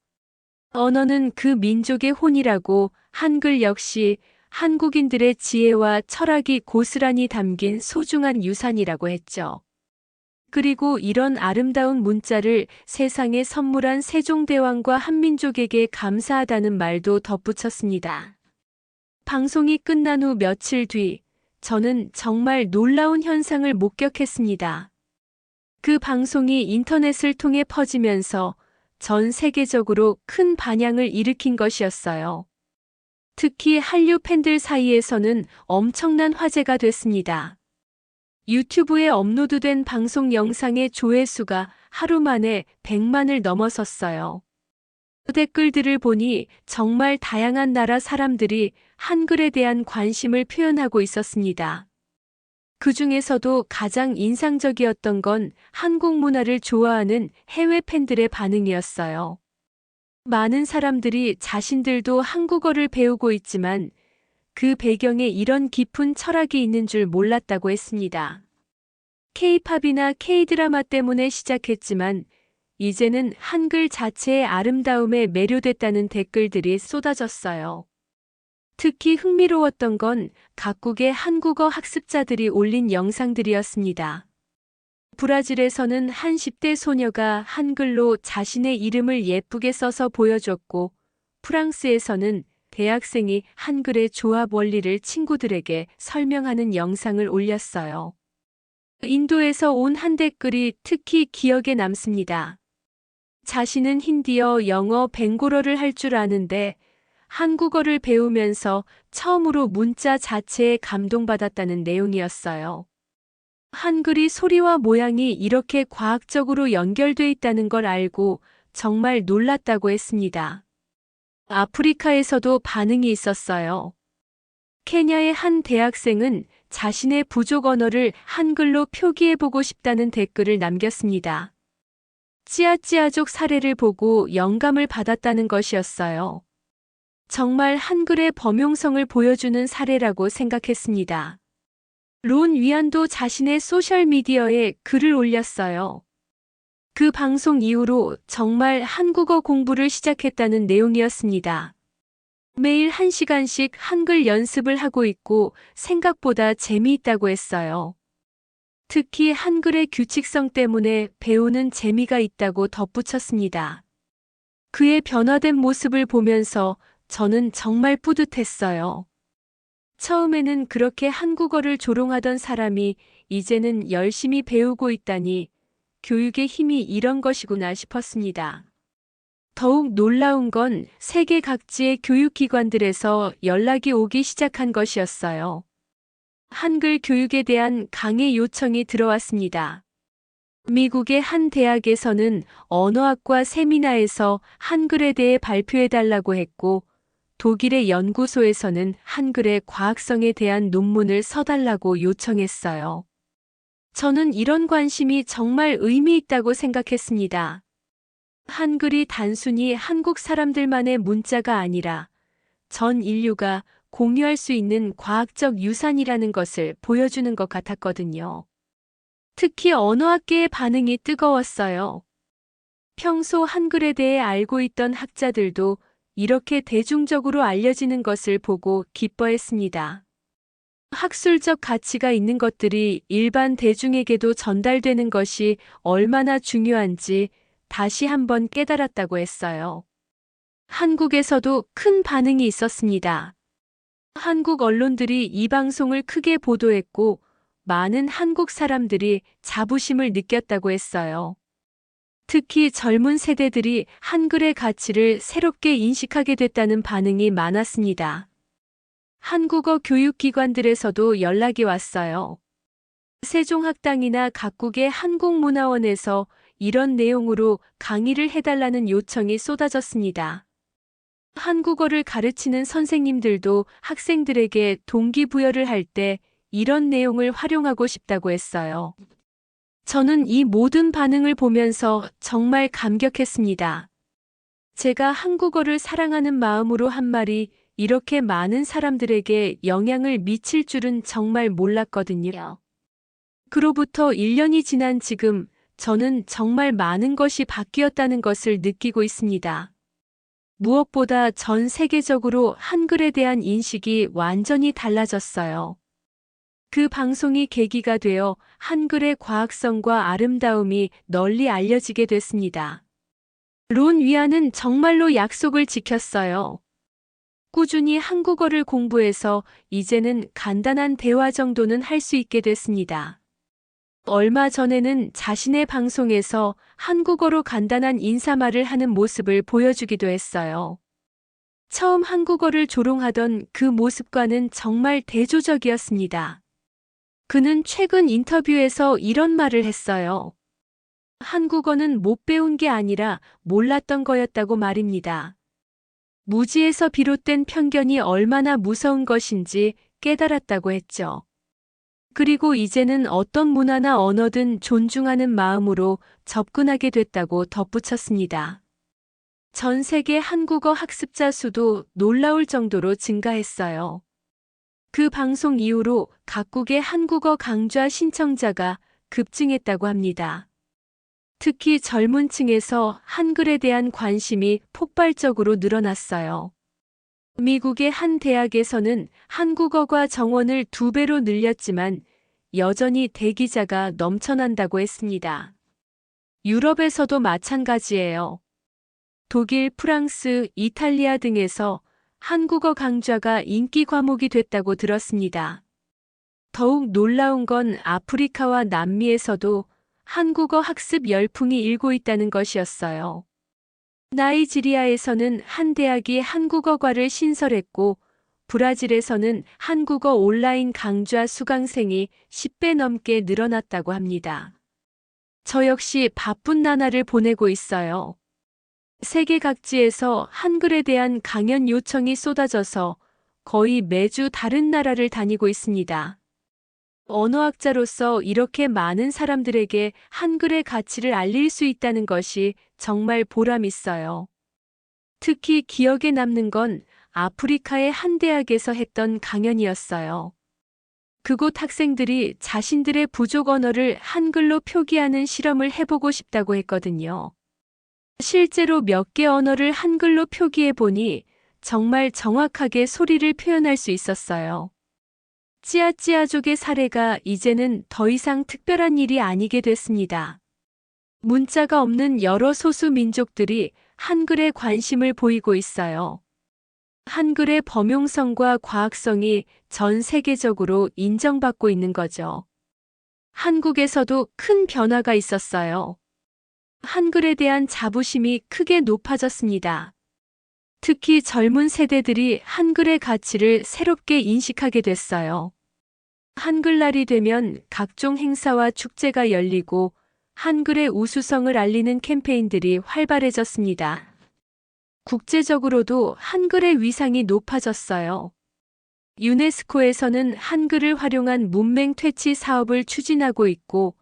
언어는 그 민족의 혼이라고 한글 역시 한국인들의 지혜와 철학이 고스란히 담긴 소중한 유산이라고 했죠. 그리고 이런 아름다운 문자를 세상에 선물한 세종대왕과 한민족에게 감사하다는 말도 덧붙였습니다. 방송이 끝난 후 며칠 뒤, 저는 정말 놀라운 현상을 목격했습니다. 그 방송이 인터넷을 통해 퍼지면서 전 세계적으로 큰 반향을 일으킨 것이었어요. 특히 한류 팬들 사이에서는 엄청난 화제가 됐습니다. 유튜브에 업로드된 방송 영상의 조회수가 하루 만에 100만을 넘어섰어요. 댓글들을 보니 정말 다양한 나라 사람들이 한글에 대한 관심을 표현하고 있었습니다. 그 중에서도 가장 인상적이었던 건 한국 문화를 좋아하는 해외 팬들의 반응이었어요. 많은 사람들이 자신들도 한국어를 배우고 있지만 그 배경에 이런 깊은 철학이 있는 줄 몰랐다고 했습니다. K-팝이나 K-드라마 때문에 시작했지만 이제는 한글 자체의 아름다움에 매료됐다는 댓글들이 쏟아졌어요. 특히 흥미로웠던 건 각국의 한국어 학습자들이 올린 영상들이었습니다. 브라질에서는 한 10대 소녀가 한글로 자신의 이름을 예쁘게 써서 보여줬고, 프랑스에서는 대학생이 한글의 조합 원리를 친구들에게 설명하는 영상을 올렸어요. 인도에서 온 한 댓글이 특히 기억에 남습니다. 자신은 힌디어, 영어, 벵골어를 할 줄 아는데 한국어를 배우면서 처음으로 문자 자체에 감동받았다는 내용이었어요. 한글이 소리와 모양이 이렇게 과학적으로 연결돼 있다는 걸 알고 정말 놀랐다고 했습니다. 아프리카에서도 반응이 있었어요. 케냐의 한 대학생은 자신의 부족 언어를 한글로 표기해보고 싶다는 댓글을 남겼습니다. 찌아찌아족 사례를 보고 영감을 받았다는 것이었어요. 정말 한글의 범용성을 보여주는 사례라고 생각했습니다. 론 위안도 자신의 소셜미디어에 글을 올렸어요. 그 방송 이후로 정말 한국어 공부를 시작했다는 내용이었습니다. 매일 1시간씩 한글 연습을 하고 있고 생각보다 재미있다고 했어요. 특히 한글의 규칙성 때문에 배우는 재미가 있다고 덧붙였습니다. 그의 변화된 모습을 보면서 저는 정말 뿌듯했어요. 처음에는 그렇게 한국어를 조롱하던 사람이 이제는 열심히 배우고 있다니 교육의 힘이 이런 것이구나 싶었습니다. 더욱 놀라운 건 세계 각지의 교육기관들에서 연락이 오기 시작한 것이었어요. 한글 교육에 대한 강의 요청이 들어왔습니다. 미국의 한 대학에서는 언어학과 세미나에서 한글에 대해 발표해달라고 했고, 독일의 연구소에서는 한글의 과학성에 대한 논문을 써달라고 요청했어요. 저는 이런 관심이 정말 의미 있다고 생각했습니다. 한글이 단순히 한국 사람들만의 문자가 아니라 전 인류가 공유할 수 있는 과학적 유산이라는 것을 보여주는 것 같았거든요. 특히 언어학계의 반응이 뜨거웠어요. 평소 한글에 대해 알고 있던 학자들도 이렇게 대중적으로 알려지는 것을 보고 기뻐했습니다. 학술적 가치가 있는 것들이 일반 대중에게도 전달되는 것이 얼마나 중요한지 다시 한번 깨달았다고 했어요. 한국에서도 큰 반응이 있었습니다. 한국 언론들이 이 방송을 크게 보도했고 많은 한국 사람들이 자부심을 느꼈다고 했어요. 특히 젊은 세대들이 한글의 가치를 새롭게 인식하게 됐다는 반응이 많았습니다. 한국어 교육기관들에서도 연락이 왔어요. 세종학당이나 각국의 한국문화원에서 이런 내용으로 강의를 해달라는 요청이 쏟아졌습니다. 한국어를 가르치는 선생님들도 학생들에게 동기부여를 할 때 이런 내용을 활용하고 싶다고 했어요. 저는 이 모든 반응을 보면서 정말 감격했습니다. 제가 한국어를 사랑하는 마음으로 한 말이 이렇게 많은 사람들에게 영향을 미칠 줄은 정말 몰랐거든요. 그로부터 1년이 지난 지금 저는 정말 많은 것이 바뀌었다는 것을 느끼고 있습니다. 무엇보다 전 세계적으로 한글에 대한 인식이 완전히 달라졌어요. 그 방송이 계기가 되어 한글의 과학성과 아름다움이 널리 알려지게 됐습니다. 론 위안은 정말로 약속을 지켰어요. 꾸준히 한국어를 공부해서 이제는 간단한 대화 정도는 할 수 있게 됐습니다. 얼마 전에는 자신의 방송에서 한국어로 간단한 인사말을 하는 모습을 보여주기도 했어요. 처음 한국어를 조롱하던 그 모습과는 정말 대조적이었습니다. 그는 최근 인터뷰에서 이런 말을 했어요. 한국어는 못 배운 게 아니라 몰랐던 거였다고 말입니다. 무지에서 비롯된 편견이 얼마나 무서운 것인지 깨달았다고 했죠. 그리고 이제는 어떤 문화나 언어든 존중하는 마음으로 접근하게 됐다고 덧붙였습니다. 전 세계 한국어 학습자 수도 놀라울 정도로 증가했어요. 그 방송 이후로 각국의 한국어 강좌 신청자가 급증했다고 합니다. 특히 젊은 층에서 한글에 대한 관심이 폭발적으로 늘어났어요. 미국의 한 대학에서는 한국어과 정원을 2배로 늘렸지만 여전히 대기자가 넘쳐난다고 했습니다. 유럽에서도 마찬가지예요. 독일, 프랑스, 이탈리아 등에서 한국어 강좌가 인기 과목이 됐다고 들었습니다. 더욱 놀라운 건 아프리카와 남미에서도 한국어 학습 열풍이 일고 있다는 것이었어요. 나이지리아에서는 한 대학이 한국어과를 신설했고, 브라질에서는 한국어 온라인 강좌 수강생이 10배 넘게 늘어났다고 합니다. 저 역시 바쁜 나날을 보내고 있어요. 세계 각지에서 한글에 대한 강연 요청이 쏟아져서 거의 매주 다른 나라를 다니고 있습니다. 언어학자로서 이렇게 많은 사람들에게 한글의 가치를 알릴 수 있다는 것이 정말 보람 있어요. 특히 기억에 남는 건 아프리카의 한 대학에서 했던 강연이었어요. 그곳 학생들이 자신들의 부족 언어를 한글로 표기하는 실험을 해보고 싶다고 했거든요. 실제로 몇 개 언어를 한글로 표기해 보니 정말 정확하게 소리를 표현할 수 있었어요. 찌아찌아족의 사례가 이제는 더 이상 특별한 일이 아니게 됐습니다. 문자가 없는 여러 소수 민족들이 한글에 관심을 보이고 있어요. 한글의 범용성과 과학성이 전 세계적으로 인정받고 있는 거죠. 한국에서도 큰 변화가 있었어요. 한글에 대한 자부심이 크게 높아졌습니다. 특히 젊은 세대들이 한글의 가치를 새롭게 인식하게 됐어요. 한글날이 되면 각종 행사와 축제가 열리고 한글의 우수성을 알리는 캠페인들이 활발해졌습니다. 국제적으로도 한글의 위상이 높아졌어요. 유네스코에서는 한글을 활용한 문맹 퇴치 사업을 추진하고 있고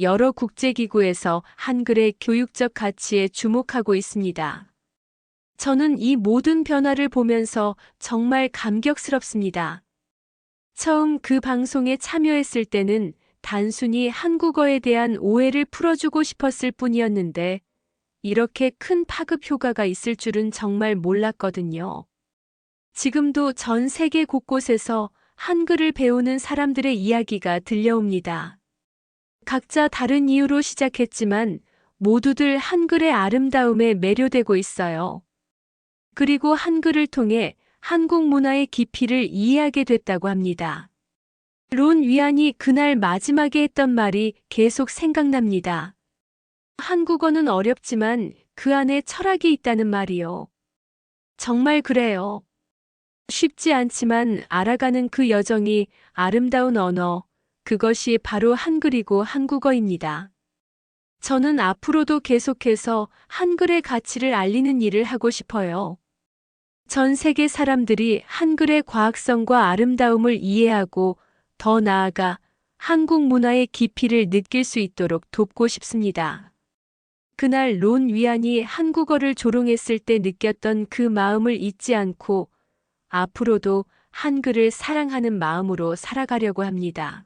여러 국제기구에서 한글의 교육적 가치에 주목하고 있습니다. 저는 이 모든 변화를 보면서 정말 감격스럽습니다. 처음 그 방송에 참여했을 때는 단순히 한국어에 대한 오해를 풀어주고 싶었을 뿐이었는데 이렇게 큰 파급 효과가 있을 줄은 정말 몰랐거든요. 지금도 전 세계 곳곳에서 한글을 배우는 사람들의 이야기가 들려옵니다. 각자 다른 이유로 시작했지만 모두들 한글의 아름다움에 매료되고 있어요. 그리고 한글을 통해 한국 문화의 깊이를 이해하게 됐다고 합니다. 론 위안이 그날 마지막에 했던 말이 계속 생각납니다. 한국어는 어렵지만 그 안에 철학이 있다는 말이요. 정말 그래요. 쉽지 않지만 알아가는 그 여정이 아름다운 언어, 그것이 바로 한글이고 한국어입니다. 저는 앞으로도 계속해서 한글의 가치를 알리는 일을 하고 싶어요. 전 세계 사람들이 한글의 과학성과 아름다움을 이해하고 더 나아가 한국 문화의 깊이를 느낄 수 있도록 돕고 싶습니다. 그날 론 위안이 한국어를 조롱했을 때 느꼈던 그 마음을 잊지 않고 앞으로도 한글을 사랑하는 마음으로 살아가려고 합니다.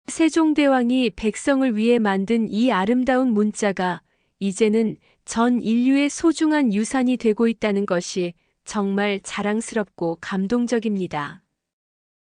세종대왕이 백성을 위해 만든 이 아름다운 문자가 이제는 전 인류의 소중한 유산이 되고 있다는 것이 정말 자랑스럽고 감동적입니다.